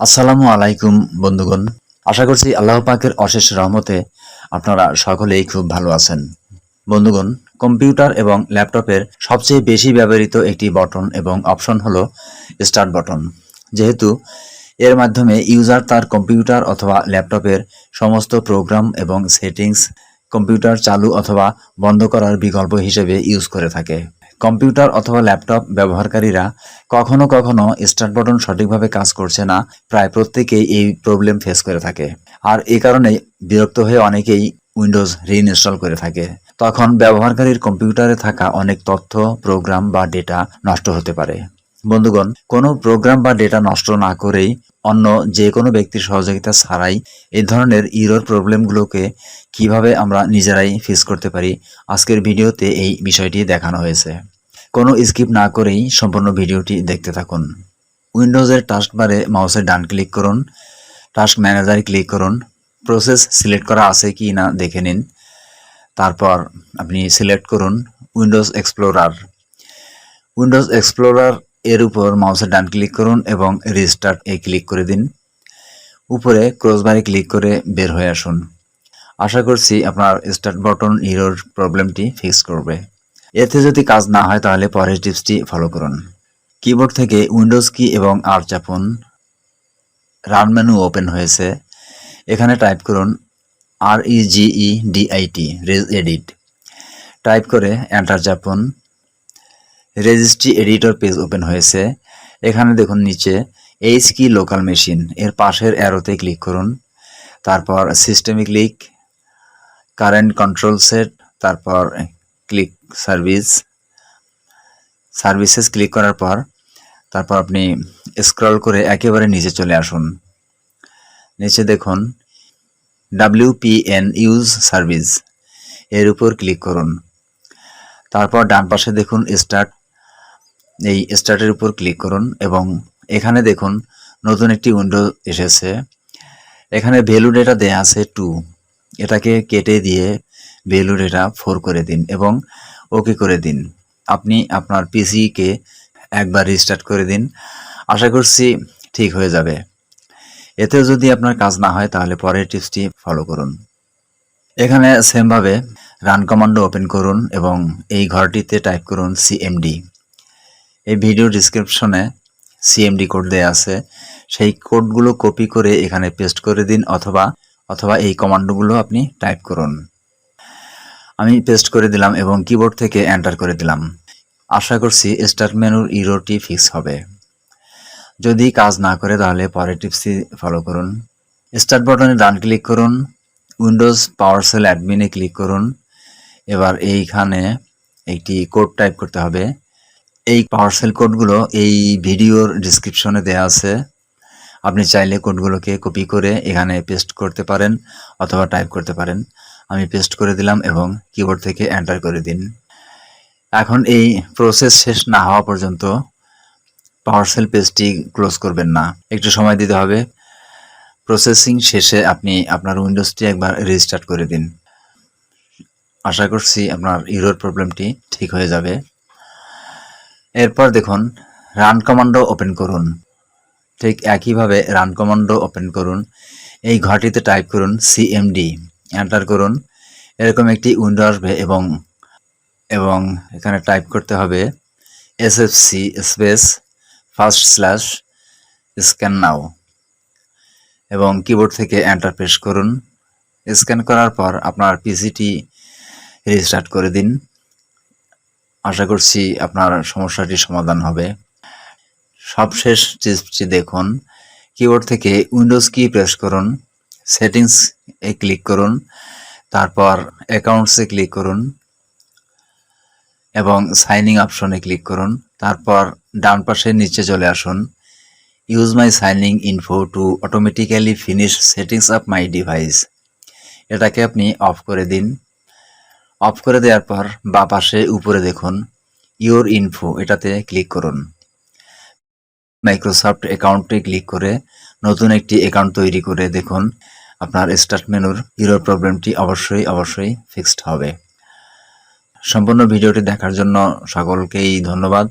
আসসালামু আলাইকুম বন্ধুগণ। আশা করছি আল্লাহ পাকের অশেষ রহমতে আপনারা সকলেই খুব ভালো আছেন। বন্ধুগণ, কম্পিউটার এবং ল্যাপটপের সবচেয়ে বেশি ব্যবহৃত একটি বটন এবং অপশন হলো স্টার্ট বটন। যেহেতু এর মাধ্যমে ইউজার তার কম্পিউটার অথবা ল্যাপটপের সমস্ত প্রোগ্রাম এবং সেটিংস কম্পিউটার চালু অথবা বন্ধ করার বিকল্প হিসেবে ইউজ করে থাকে। কম্পিউটার অথবা ল্যাপটপ ব্যবহারকারীরা কখনো কখনো স্টার্ট বাটন সঠিকভাবে কাজ করছে না, প্রায় প্রত্যেকেই এই প্রবলেম ফেস করে থাকে। আর এই কারণেই বিরক্ত হয়ে অনেকেই উইন্ডোজ রিইনস্টল করে থাকে। তখন ব্যবহারকারীর কম্পিউটারে থাকা অনেক তথ্য, প্রোগ্রাম বা ডেটা নষ্ট হতে পারে। বন্ধুগণ, কোনো প্রোগ্রাম বা ডেটা নষ্ট না করেই অন্য যে কোনো ব্যক্তির সহযোগিতা ছাড়াই এই ধরনের ইরর প্রবলেমগুলোকে কিভাবে আমরা নিজেরাই ফেস করতে পারি, আজকের ভিডিওতে এই বিষয়টি দেখানো হয়েছে। কোনো স্কিপ না করেই সম্পূর্ণ ভিডিওটি দেখতে থাকুন। উইন্ডোজের টাস্কবারে মাউসের ডান ক্লিক করুন, টাস্ক ম্যানেজারে ক্লিক করুন, প্রসেস সিলেক্ট করা আছে কি না দেখে নিন। তারপর আপনি সিলেক্ট করুন উইন্ডোজ এক্সপ্লোরার। উইন্ডোজ এক্সপ্লোরার এর উপর মাউসের ডান ক্লিক করুন এবং রিস্টার্ট এ ক্লিক করে দিন। উপরে ক্রসবারে ক্লিক করে বের হয়ে আসুন। আশা করছি আপনার স্টার্ট বাটন ইরর প্রবলেমটি ফিক্স করবে। এতে যদি কাজ না হয় তাহলে পরের টিপসটি ফলো করুন। কিবোর্ড থেকে উইন্ডোজ কি এবং আর চাপুন। রান মেনু ওপেন হয়েছে। এখানে টাইপ করুন REGEDIT টাইপ করে এন্টার চাপুন। রেজিস্ট্রি এডিটর পেজ ওপেন হয়েছে। এখানে দেখুন নিচে এইচ কি লোকাল মেশিন এর পাশের অ্যারোতে ক্লিক করুন। তারপর সিস্টেমে ক্লিক, কারেন্ট কন্ট্রোল সেট, তারপর ক্লিক সার্ভিসেস ক্লিক করার পর তারপর আপনি স্ক্রল করে একেবারে নিচে চলে আসুন। নিচে দেখুন WPN ইউজ সার্ভিস এর উপর ক্লিক করুন। তারপর ডান পাশে দেখুন স্টার্ট, এই স্টার্টের উপর ক্লিক করুন এবং এখানে দেখুন নতুন একটি উইন্ডো এসেছে। এখানে ভ্যালু ডেটা দেয়া আছে 2, এটাকে কেটে দিয়ে ভ্যালু ডেটা 4 করে দিন এবং ওকে করে দিন। আপনি আপনার পিসিকে একবার রিস্টার্ট করে দিন, আশা করছি ঠিক হয়ে যাবে। এতেও যদি আপনার কাজ না হয় তাহলে পরের টিপসটি ফলো করুন। এখানে সেমভাবে রান কমান্ড ওপেন করুন এবং এই ঘরটিতে টাইপ করুন CMD। এই ভিডিও ডিসক্রিপশনে CMD কোড দেয়া আছে, সেই কোডগুলো কপি করে এখানে পেস্ট করে দিন অথবা এই কমান্ডগুলো আপনি টাইপ করুন। আমি পেস্ট করে দিলাম এবং কিবোর্ড থেকে এন্টার করে দিলাম। আশা করছি স্টার্ট মেনুর ইররটি ফিক্স হবে। যদি কাজ না করে তাহলে পরের টিপসটি ফলো করুন। স্টার্ট বাটনে ডান ক্লিক করুন, উইন্ডোজ পাওয়ারশেল অ্যাডমিনে ক্লিক করুন। এবার এইখানে একটি কোড টাইপ করতে হবে। এই পাওয়ারশেল কোডগুলো এই ভিডিওর ডিসক্রিপশনে দেওয়া আছে। আপনি চাইলে কোডগুলোকে কপি করে এখানে পেস্ট করতে পারেন অথবা টাইপ করতে পারেন। আমি পেস্ট করে দিলাম এবং কিবোর্ড থেকে এন্টার করে দিন। এখন এই প্রসেস শেষ না হওয়া পর্যন্ত পাওয়ারশেল পেজটি ক্লোজ করবেন না, একটু সময় দিতে হবে। প্রসেসিং শেষে আপনি আপনার উইন্ডোজটি একবার রিস্টার্ট করে দিন। আশা করছি আপনার ইরর প্রবলেমটি ঠিক হয়ে যাবে। এরপর দেখুন রান কমান্ড ওপেন করুন। ঠিক একইভাবে রান কমান্ড ওপেন করুন। এই ঘরটিতে টাইপ করুন CMD, এন্টার করুন। এরকম একটি উইন্ডো আসবে এবং এখানে টাইপ করতে হবে SFC স্পেস /scan now এবং কিবোর্ড থেকে এন্টার প্রেস করুন। স্ক্যান করার পর আপনার পিসিটি রিস্টার্ট করে দিন। আশা করছি আপনার সমস্যাটির সমাধান হবে। সবশেষ টিপসটি দেখুন, কিবোর্ড থেকে উইন্ডোজ কি প্রেস করুন, সেটিংস এ ক্লিক করুন, তারপর অ্যাকাউন্টসে ক্লিক করুন এবং সাইনিং অপশনে ক্লিক করুন। তারপর ডান পাশে নিচে চলে আসুন, use my signing info to automatically finish settings of my device, এটাকে আপনি অফ করে দিন। অফ করে দেওয়ার পর বাঁ পাশে উপরে দেখুন ইউর ইনফো, এটাতে ক্লিক করুন। মাইক্রোসফট অ্যাকাউন্টে ক্লিক করে নতুন একটি অ্যাকাউন্ট তৈরি করে দেখুন আপনার স্টার্ট মেনুর ইরর প্রবলেমটি অবশ্যই ফিক্সড হবে। সম্পূর্ণ ভিডিওটি দেখার জন্য সকলকেই ধন্যবাদ।